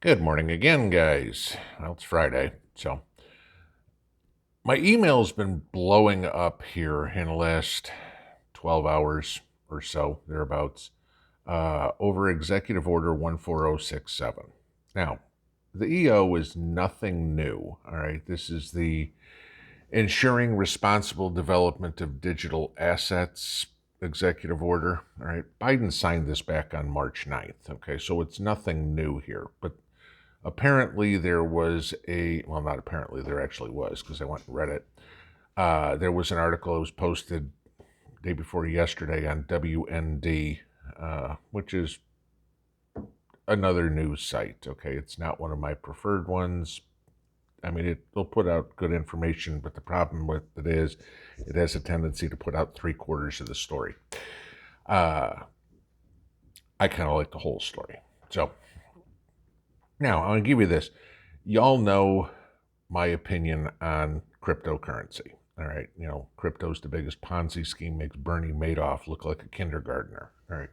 Good morning again, guys. Well, it's Friday, so my email's been blowing up here in the last 12 hours or so, thereabouts, over Executive Order 14067. Now, the EO is nothing new, all right? This is the Ensuring Responsible Development of Digital Assets Executive Order, all right? Biden signed this back on March 9th, okay? So it's nothing new here, but apparently there was not apparently, there actually was, because I went and read it. There was an article that was posted day before yesterday on WND, which is another news site. Okay, it's not one of my preferred ones. I mean, it'll put out good information, but the problem with it is it has a tendency to put out 3/4 of the story. I kind of like the whole story. So now I'm going to give you this. Y'all know my opinion on cryptocurrency. All right. Crypto's the biggest Ponzi scheme, makes Bernie Madoff look like a kindergartner. All right.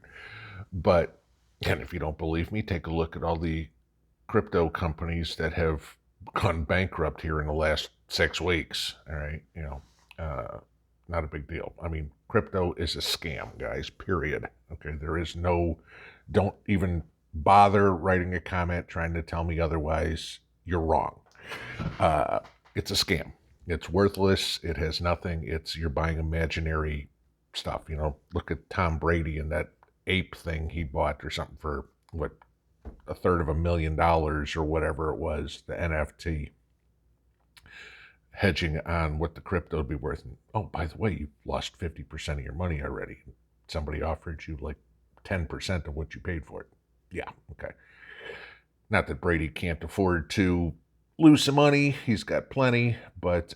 But, and if you don't believe me, take a look at all the crypto companies that have gone bankrupt here in the last 6 weeks. All right. Not a big deal. I mean, crypto is a scam, guys, period. Okay. Don't even bother writing a comment trying to tell me otherwise. You're wrong. It's a scam. It's worthless. It has nothing. You're buying imaginary stuff. Look at Tom Brady and that ape thing he bought or something for what, $250,000 or whatever it was, the NFT, hedging on what the crypto would be worth. And, oh, by the way, you've lost 50% of your money already. Somebody offered you like 10% of what you paid for it. Yeah, okay. Not that Brady can't afford to lose some money. He's got plenty, but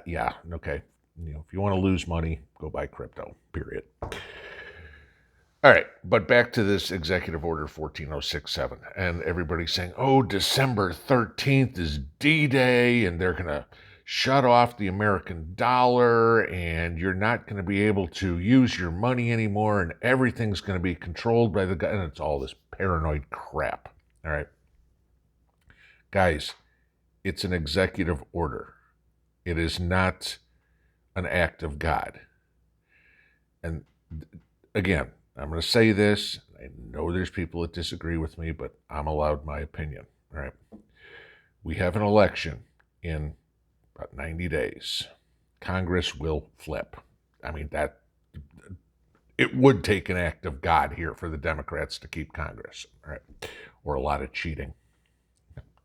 yeah, okay. If you want to lose money, go buy crypto, period. All right, but back to this Executive Order 14067. And everybody's saying, oh, December 13th is D-Day, and they're going to shut off the American dollar, and you're not going to be able to use your money anymore, and everything's going to be controlled by the government. And it's all this paranoid crap. All right. Guys, it's an executive order. It is not an act of God. And again, I'm going to say this. I know there's people that disagree with me, but I'm allowed my opinion. All right. We have an election in about 90 days. Congress will flip. I mean, it would take an act of God here for the Democrats to keep Congress. All right. Or a lot of cheating.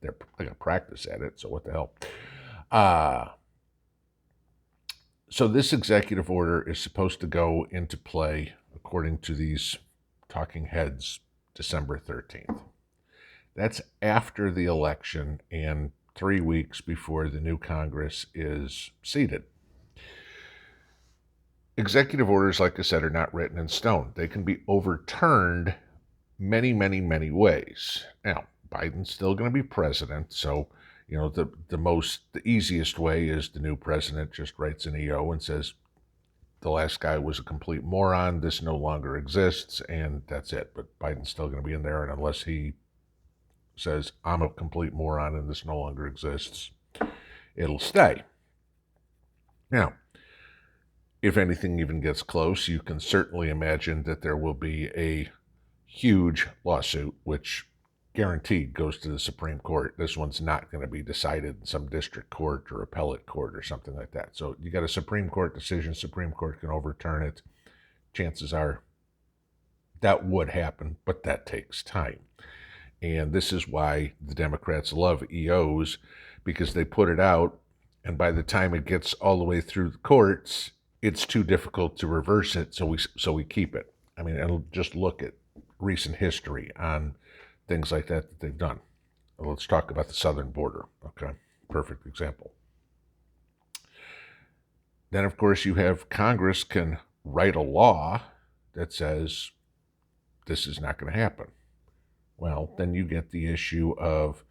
They're going to practice at it, so what the hell? So this executive order is supposed to go into play, according to these talking heads, December 13th. That's after the election and 3 weeks before the new Congress is seated. Executive orders, like I said, are not written in stone. They can be overturned many, many, many ways. Now, Biden's still going to be president, so the easiest way is the new president just writes an EO and says the last guy was a complete moron, this no longer exists, and that's it. But Biden's still going to be in there, and unless he says I'm a complete moron and this no longer exists, it'll stay. Now, if anything even gets close, you can certainly imagine that there will be a huge lawsuit, which guaranteed goes to the Supreme Court. This one's not going to be decided in some district court or appellate court or something like that. So you got a Supreme Court decision, Supreme Court can overturn it. Chances are that would happen, but that takes time. And this is why the Democrats love EOs, because they put it out, and by the time it gets all the way through the courts, it's too difficult to reverse it, so we keep it. I mean, and just look at recent history on things like that they've done. Let's talk about the southern border. Okay, perfect example. Then, of course, you have Congress can write a law that says this is not going to happen. Well, then you get the issue of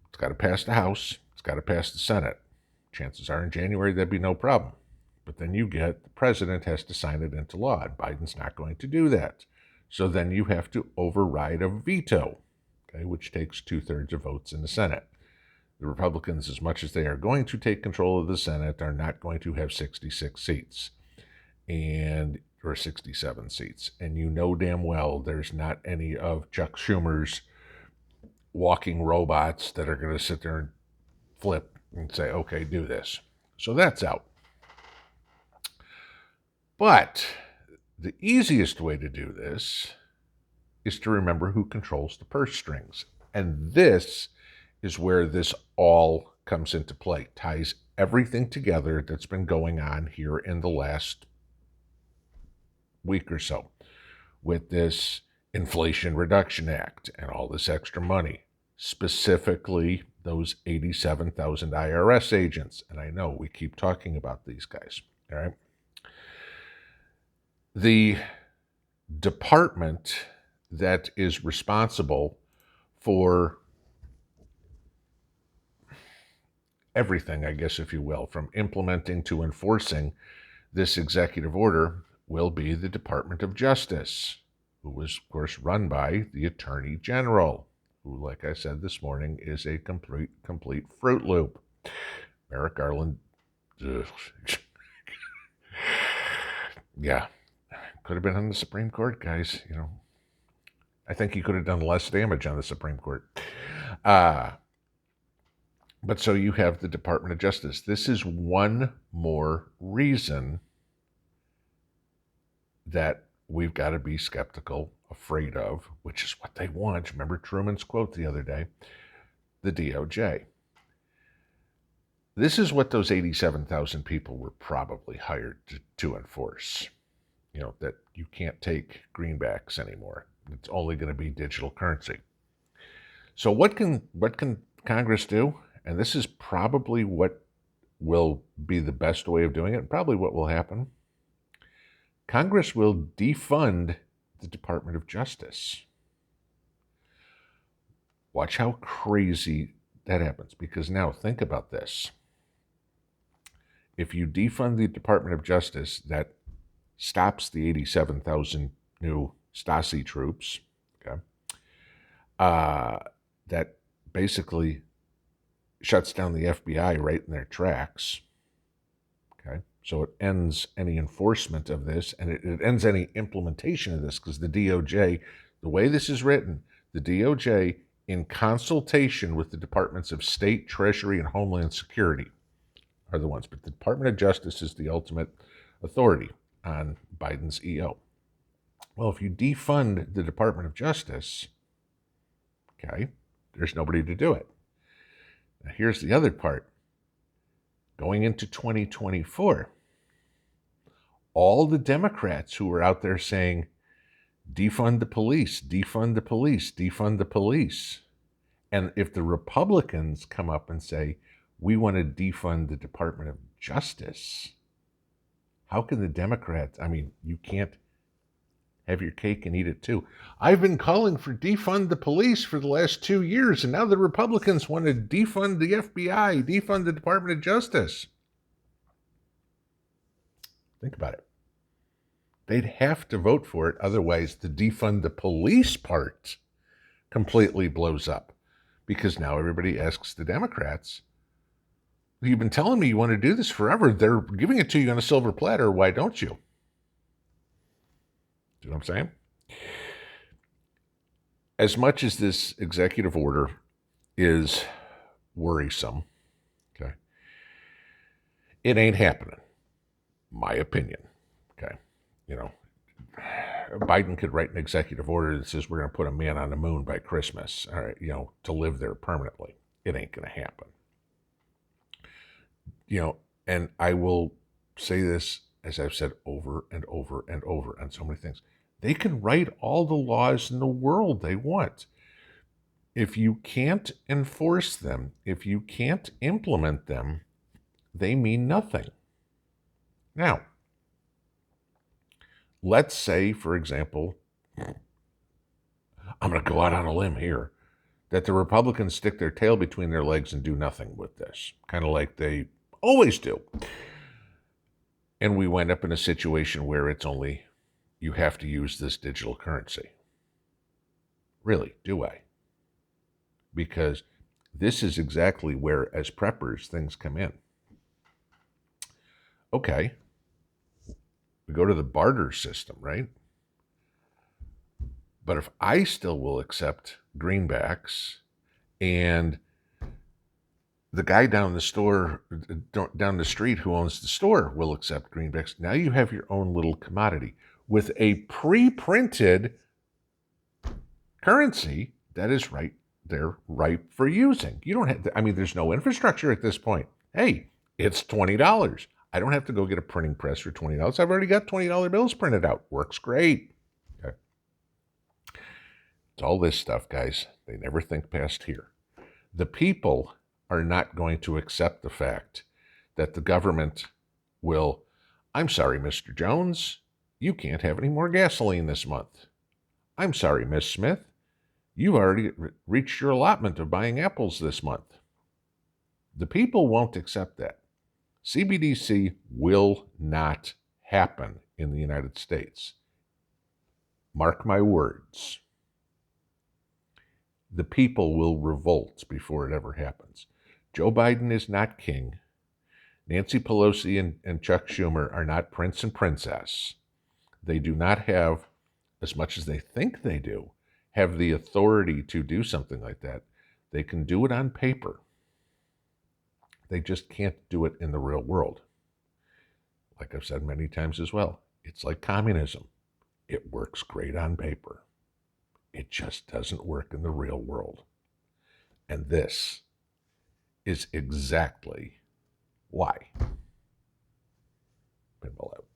it's got to pass the House, it's got to pass the Senate. Chances are in January there'd be no problem. But then you get the president has to sign it into law, and Biden's not going to do that. So then you have to override a veto. okay, which takes 2/3 of votes in the Senate. The Republicans, as much as they are going to take control of the Senate, are not going to have 66 seats or 67 seats. And you know damn well there's not any of Chuck Schumer's walking robots that are going to sit there and flip and say, okay, do this. So that's out. But the easiest way to do this is to remember who controls the purse strings. And this is where this all comes into play, ties everything together that's been going on here in the last week or so with this Inflation Reduction Act and all this extra money, specifically those 87,000 IRS agents. And I know we keep talking about these guys, all right? The department that is responsible for everything, I guess, if you will, from implementing to enforcing this executive order will be the Department of Justice, who was, of course, run by the Attorney General, who, like I said this morning, is a complete Fruit Loop. Merrick Garland, yeah, could have been on the Supreme Court, guys. You know, I think he could have done less damage on the Supreme Court. But so you have the Department of Justice. This is one more reason that we've got to be skeptical, afraid of, which is what they want. Remember Truman's quote the other day? The DOJ. This is what those 87,000 people were probably hired to enforce. You know, that you can't take greenbacks anymore. It's only going to be digital currency. So what can Congress do? And this is probably what will be the best way of doing it, and probably what will happen. Congress will defund the Department of Justice. Watch how crazy that happens, because now think about this. If you defund the Department of Justice, that stops the 87,000 new Stasi troops, okay? That basically shuts down the FBI right in their tracks, okay? So it ends any enforcement of this, and it ends any implementation of this, because the DOJ, the way this is written, the DOJ, in consultation with the Departments of State, Treasury, and Homeland Security, are the ones. But the Department of Justice is the ultimate authority on Biden's EO. Well, if you defund the Department of Justice, okay, there's nobody to do it. Now, here's the other part. Going into 2024, all the Democrats who were out there saying, defund the police, defund the police, defund the police. And if the Republicans come up and say, we want to defund the Department of Justice, how can the Democrats, I mean, you can't have your cake and eat it too. I've been calling for defund the police for the last 2 years, and now the Republicans want to defund the FBI, defund the Department of Justice. Think about it. They'd have to vote for it, otherwise the defund the police part completely blows up. Because now everybody asks the Democrats, you've been telling me you want to do this forever. They're giving it to you on a silver platter. Why don't you? See what I'm saying? As much as this executive order is worrisome, okay, it ain't happening. My opinion, okay? You know, Biden could write an executive order that says we're going to put a man on the moon by Christmas, all right, you know, to live there permanently. It ain't going to happen. You know, and I will say this, as I've said over and over and over on so many things. They can write all the laws in the world they want. If you can't enforce them, if you can't implement them, they mean nothing. Now, let's say, for example, I'm going to go out on a limb here, that the Republicans stick their tail between their legs and do nothing with this, kind of like they always do. And we wind up in a situation where it's only, you have to use this digital currency. Really, do I? because this is exactly where, as preppers, things come in. Okay, we go to the barter system, right? But if I still will accept greenbacks and the guy down the street who owns the store will accept greenbacks, now you have your own little commodity with a pre-printed currency that is right there, ripe for using. You don't have to, I mean, there's no infrastructure at this point. Hey, it's $20. I don't have to go get a printing press for $20. I've already got $20 bills printed out. Works great. Okay. It's all this stuff, guys. They never think past here. The people are not going to accept the fact that the government will, I'm sorry, Mr. Jones, you can't have any more gasoline this month. I'm sorry, Miss Smith, you've already reached your allotment of buying apples this month. The people won't accept that. CBDC will not happen in the United States. Mark my words. The people will revolt before it ever happens. Joe Biden is not king. Nancy Pelosi and Chuck Schumer are not prince and princess. They do not have, as much as they think they do, have the authority to do something like that. They can do it on paper. They just can't do it in the real world. Like I've said many times as well, it's like communism. It works great on paper. It just doesn't work in the real world. And this is exactly why. Pinball out.